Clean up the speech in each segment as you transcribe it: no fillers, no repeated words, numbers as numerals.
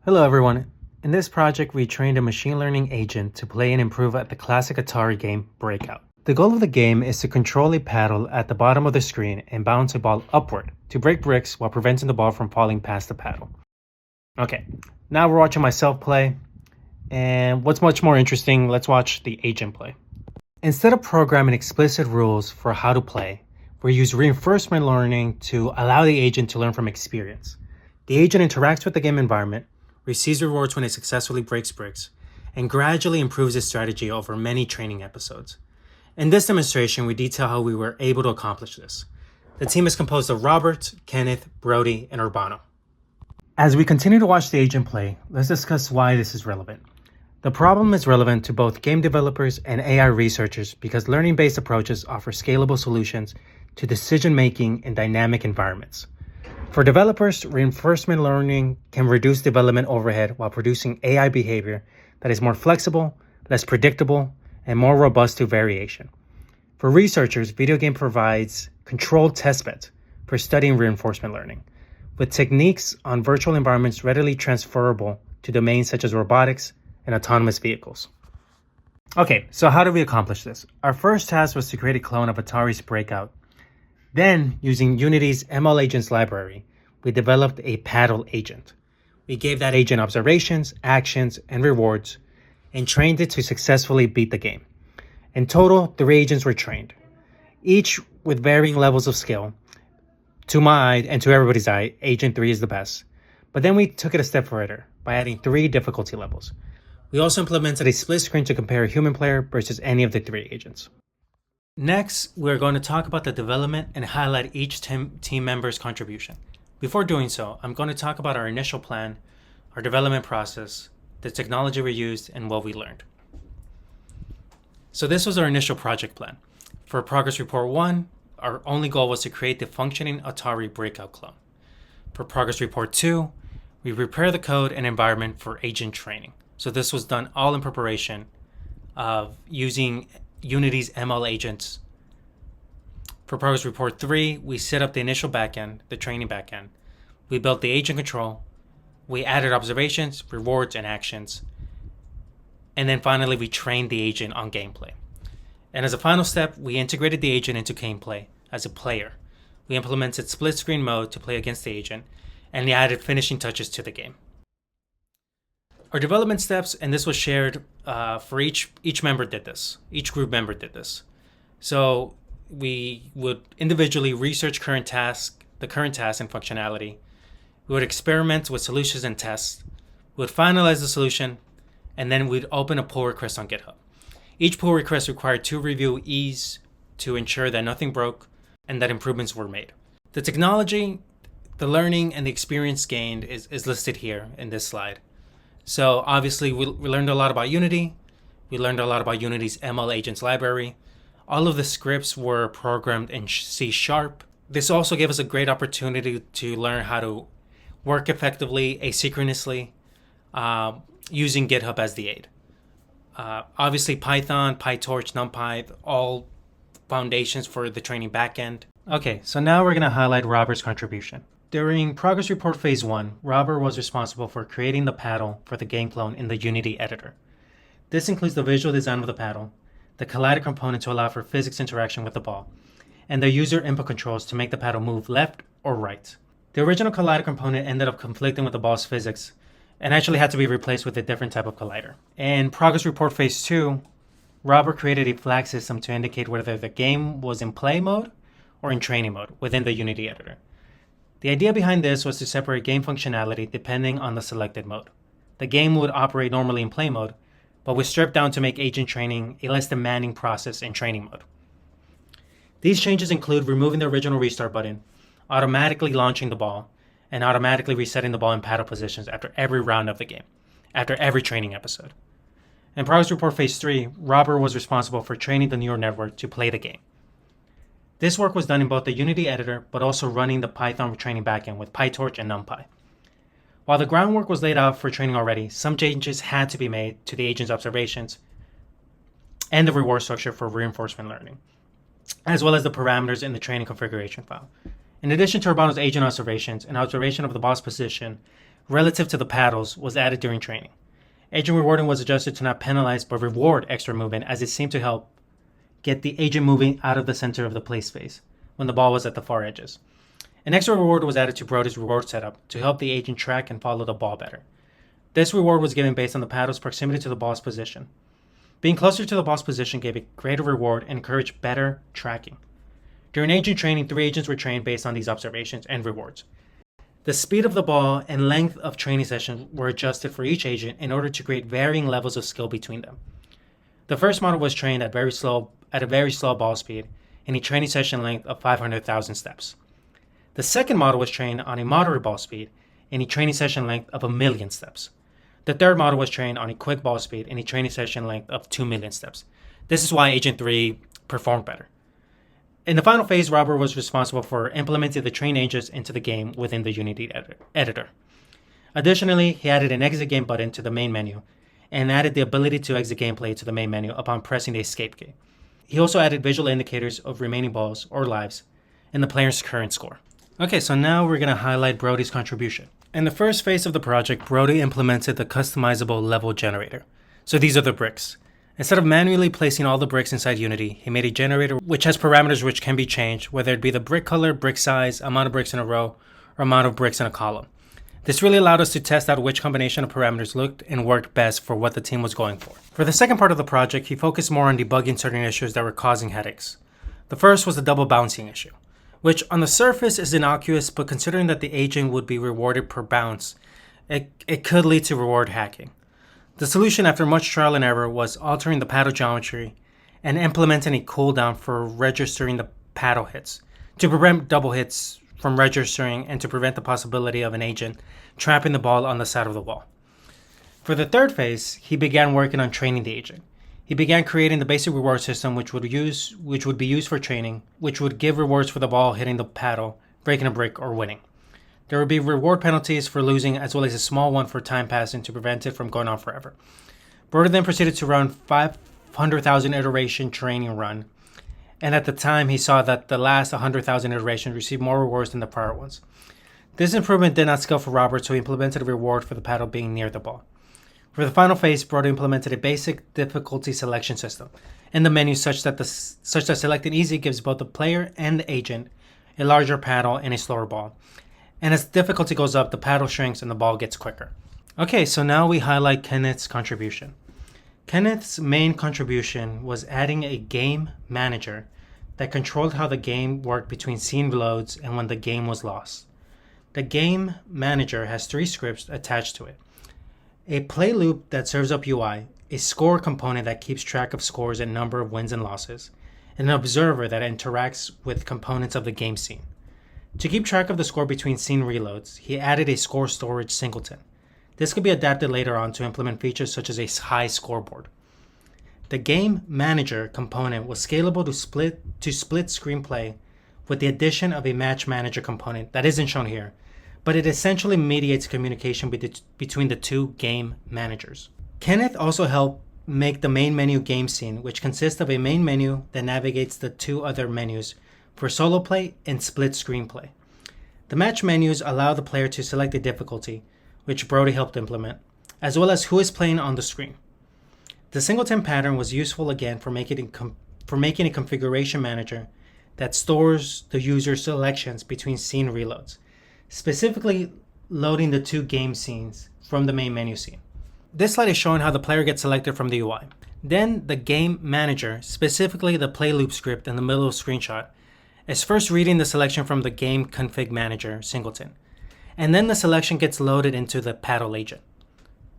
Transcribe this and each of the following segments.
Hello everyone. In this project, we trained a machine learning agent to play and improve at the classic Atari game, Breakout. The goal of the game is to control a paddle at the bottom of the screen and bounce a ball upward to break bricks while preventing the ball from falling past the paddle. Okay, now we're watching myself play, and what's much more interesting, let's watch the agent play. Instead of programming explicit rules for how to play, we use reinforcement learning to allow the agent to learn from experience. The agent interacts with the game environment, receives rewards when it successfully breaks bricks, and gradually improves its strategy over many training episodes. In this demonstration, we detail how we were able to accomplish this. The team is composed of Robert, Kenneth, Brody, and Urbano. As we continue to watch the agent play, let's discuss why this is relevant. The problem is relevant to both game developers and AI researchers because learning-based approaches offer scalable solutions to decision-making in dynamic environments. For developers, reinforcement learning can reduce development overhead while producing AI behavior that is more flexible, less predictable, and more robust to variation. For researchers, video game provides controlled testbeds for studying reinforcement learning, with techniques on virtual environments readily transferable to domains such as robotics and autonomous vehicles. Okay, so how did we accomplish this? Our first task was to create a clone of Atari's Breakout. Then, using Unity's ML Agents library, we developed a paddle agent. We gave that agent observations, actions, and rewards, and trained it to successfully beat the game. In total, 3 agents were trained, each with varying levels of skill. To my eye, and to everybody's eye, Agent 3 is the best. But then we took it a step further by adding 3 difficulty levels. We also implemented a split screen to compare a human player versus any of the 3 agents. Next, we're going to talk about the development and highlight each team member's contribution. Before doing so, I'm going to talk about our initial plan, our development process, the technology we used, and what we learned. So this was our initial project plan. For Progress Report 1, our only goal was to create the functioning Atari Breakout clone. For Progress Report 2, we prepare the code and environment for agent training. So this was done all in preparation of using Unity's ML agents. For Progress Report 3, we set up the initial backend, the training backend. We built the agent control. We added observations, rewards, and actions. And then finally, we trained the agent on gameplay. And as a final step, we integrated the agent into gameplay as a player. We implemented split screen mode to play against the agent, and we added finishing touches to the game. Our development steps, and this was shared for each member did this. Each group member did this. So we would individually research the current task and functionality. We would experiment with solutions and tests. We would finalize the solution, and then we'd open a pull request on GitHub. Each pull request required 2 reviewees to ensure that nothing broke and that improvements were made. The technology, the learning, and the experience gained is listed here in this slide. So obviously we learned a lot about Unity. We learned a lot about Unity's ML Agents library. All of the scripts were programmed in C#. This also gave us a great opportunity to learn how to work effectively, asynchronously, using GitHub as the aid. Obviously Python, PyTorch, NumPy, all foundations for the training backend. Okay, so now we're going to highlight Robert's contribution. During Progress Report Phase 1, Robert was responsible for creating the paddle for the game clone in the Unity editor. This includes the visual design of the paddle, the collider component to allow for physics interaction with the ball, and the user input controls to make the paddle move left or right. The original collider component ended up conflicting with the ball's physics and actually had to be replaced with a different type of collider. In Progress Report Phase 2, Robert created a flag system to indicate whether the game was in play mode or in training mode within the Unity editor. The idea behind this was to separate game functionality depending on the selected mode. The game would operate normally in play mode, but was stripped down to make agent training a less demanding process in training mode. These changes include removing the original restart button, automatically launching the ball, and automatically resetting the ball in paddle positions after every round of the game, after every training episode. In Progress Report Phase 3, Robert was responsible for training the neural network to play the game. This work was done in both the Unity editor, but also running the Python training backend with PyTorch and NumPy. While the groundwork was laid out for training already, some changes had to be made to the agent's observations and the reward structure for reinforcement learning, as well as the parameters in the training configuration file. In addition to Urbano's agent observations and observation of the ball's position, relative to the paddles was added during training. Agent rewarding was adjusted to not penalize but reward extra movement, as it seemed to help get the agent moving out of the center of the play space when the ball was at the far edges. An extra reward was added to Brody's reward setup to help the agent track and follow the ball better. This reward was given based on the paddle's proximity to the ball's position. Being closer to the ball's position gave a greater reward and encouraged better tracking. During agent training, 3 agents were trained based on these observations and rewards. The speed of the ball and length of training sessions were adjusted for each agent in order to create varying levels of skill between them. The first model was trained at a very slow ball speed and a training session length of 500,000 steps. The second model was trained on a moderate ball speed and a training session length of 1,000,000 steps. The third model was trained on a quick ball speed and a training session length of 2,000,000 steps. This is why Agent 3 performed better. In the final phase, Robert was responsible for implementing the trained agents into the game within the Unity editor. Additionally, he added an exit game button to the main menu and added the ability to exit gameplay to the main menu upon pressing the escape key. He also added visual indicators of remaining balls or lives and the player's current score. Okay, so now we're going to highlight Brody's contribution. In the first phase of the project, Brody implemented the customizable level generator. So these are the bricks. Instead of manually placing all the bricks inside Unity, he made a generator which has parameters which can be changed, whether it be the brick color, brick size, amount of bricks in a row, or amount of bricks in a column. This really allowed us to test out which combination of parameters looked and worked best for what the team was going for. For the second part of the project, he focused more on debugging certain issues that were causing headaches. The first was the double bouncing issue, which on the surface is innocuous, but considering that the agent would be rewarded per bounce, it could lead to reward hacking. The solution, after much trial and error, was altering the paddle geometry and implementing a cooldown for registering the paddle hits to prevent double hits from registering and to prevent the possibility of an agent trapping the ball on the side of the wall. For the third phase, he began working on training the agent. He began creating the basic reward system which would be used for training, which would give rewards for the ball hitting the paddle, breaking a brick, or winning. There would be reward penalties for losing, as well as a small one for time passing to prevent it from going on forever. Brody then proceeded to run 500,000 iteration training run, and at the time he saw that the last 100,000 iterations received more rewards than the prior ones. This improvement did not scale for Robert, so he implemented a reward for the paddle being near the ball. For the final phase, Brody implemented a basic difficulty selection system in the menu such that selecting easy gives both the player and the agent a larger paddle and a slower ball. And as difficulty goes up, the paddle shrinks and the ball gets quicker. Okay, so now we highlight Kenneth's contribution. Kenneth's main contribution was adding a game manager that controlled how the game worked between scene reloads and when the game was lost. The game manager has 3 scripts attached to it. A play loop that serves up UI, a score component that keeps track of scores and number of wins and losses, and an observer that interacts with components of the game scene. To keep track of the score between scene reloads, he added a score storage singleton. This could be adapted later on to implement features such as a high scoreboard. The game manager component was scalable to split screenplay with the addition of a match manager component that isn't shown here, but it essentially mediates communication between the 2 game managers. Kenneth also helped make the main menu game scene, which consists of a main menu that navigates the 2 other menus for solo play and split screenplay. The match menus allow the player to select the difficulty, which Brody helped implement, as well as who is playing on the screen. The singleton pattern was useful again for making a configuration manager that stores the user's selections between scene reloads, specifically loading the 2 game scenes from the main menu scene. This slide is showing how the player gets selected from the UI. Then the game manager, specifically the play loop script in the middle of the screenshot, is first reading the selection from the game config manager singleton, and then the selection gets loaded into the paddle agent.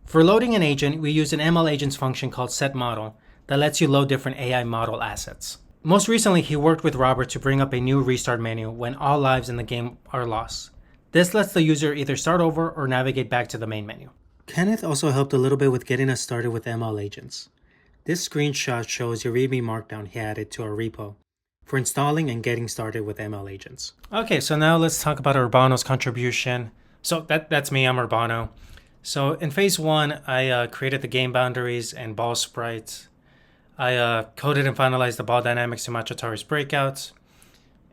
For loading an agent, we use an ML agents function called setModel that lets you load different AI model assets. Most recently, he worked with Robert to bring up a new restart menu when all lives in the game are lost. This lets the user either start over or navigate back to the main menu. Kenneth also helped a little bit with getting us started with ML agents. This screenshot shows a README markdown he added to our repo for installing and getting started with ML agents. Okay, so now let's talk about Urbano's contribution. So that's me, I'm Urbano. So in phase 1, I created the game boundaries and ball sprites. I coded and finalized the ball dynamics to match Atari's Breakout.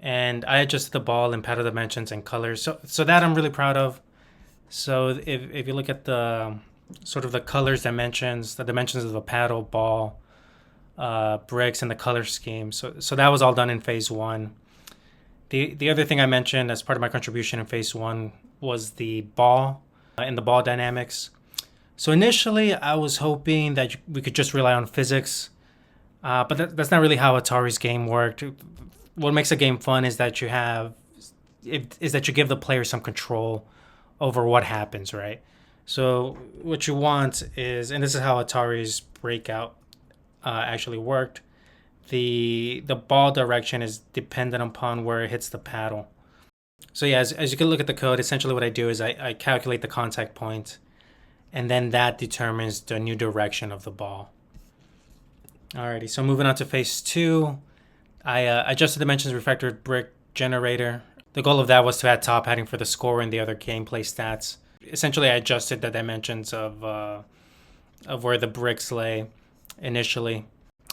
And I adjusted the ball and paddle dimensions and colors. So that I'm really proud of. So if you look at the sort of the colors dimensions, the dimensions of the paddle, ball, bricks, and the color scheme. So that was all done in phase one. The other thing I mentioned as part of my contribution in phase one was the ball and the ball dynamics. So initially, I was hoping that we could just rely on physics, but that's not really how Atari's game worked. What makes a game fun is that you give the player some control over what happens, right? So what you want is, and this is how Atari's Breakout actually worked. The ball direction is dependent upon where it hits the paddle. So yeah, as you can look at the code, essentially what I do is I calculate the contact point, and then that determines the new direction of the ball. Alrighty, so moving on to phase two, I adjusted dimensions refactored brick generator. The goal of that was to add top padding for the score and the other gameplay stats. Essentially, I adjusted the dimensions of where the bricks lay initially.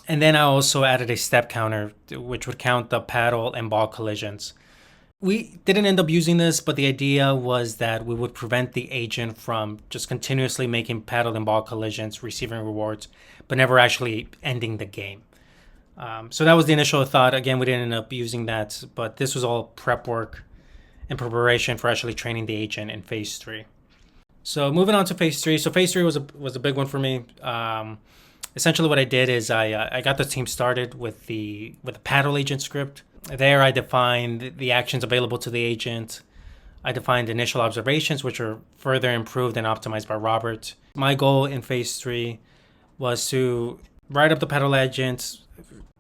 And then I also added a step counter, which would count the paddle and ball collisions. We didn't end up using this, but the idea was that we would prevent the agent from just continuously making paddle and ball collisions, receiving rewards, but never actually ending the game. So that was the initial thought. Again, we didn't end up using that, but this was all prep work in preparation for actually training the agent in phase three. So moving on to phase three. So phase three was a big one for me. Essentially, what I did is I got the team started with the paddle agent script. There, I defined the actions available to the agent. I defined initial observations, which are further improved and optimized by Robert. My goal in phase three was to write up the paddle agent,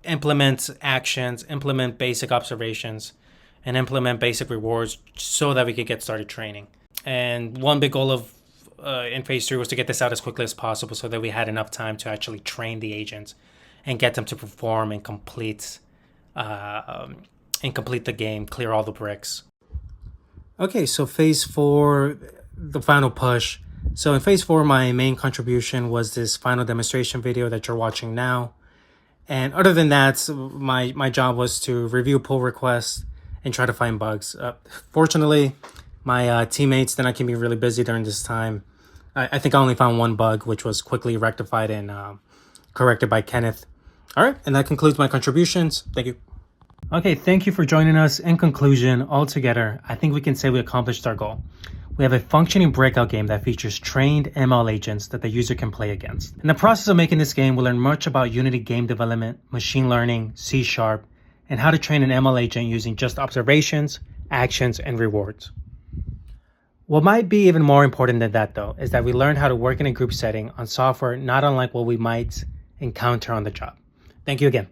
implement actions, implement basic observations, and implement basic rewards so that we could get started training. And one big goal of in phase three was to get this out as quickly as possible so that we had enough time to actually train the agents and get them to perform and complete the game, clear all the bricks. Okay, so phase four, the final push. So in phase four, my main contribution was this final demonstration video that you're watching now. And other than that, my job was to review pull requests and try to find bugs. Fortunately, my teammates did not keep me really busy during this time. I think I only found one bug, which was quickly rectified and corrected by Kenneth. All right, and that concludes my contributions. Thank you. Okay, thank you for joining us. In conclusion, altogether, I think we can say we accomplished our goal. We have a functioning Breakout game that features trained ML agents that the user can play against. In the process of making this game, we'll learn much about Unity game development, machine learning, C#, and how to train an ML agent using just observations, actions, and rewards. What might be even more important than that, though, is that we learned how to work in a group setting on software not unlike what we might encounter on the job. Thank you again.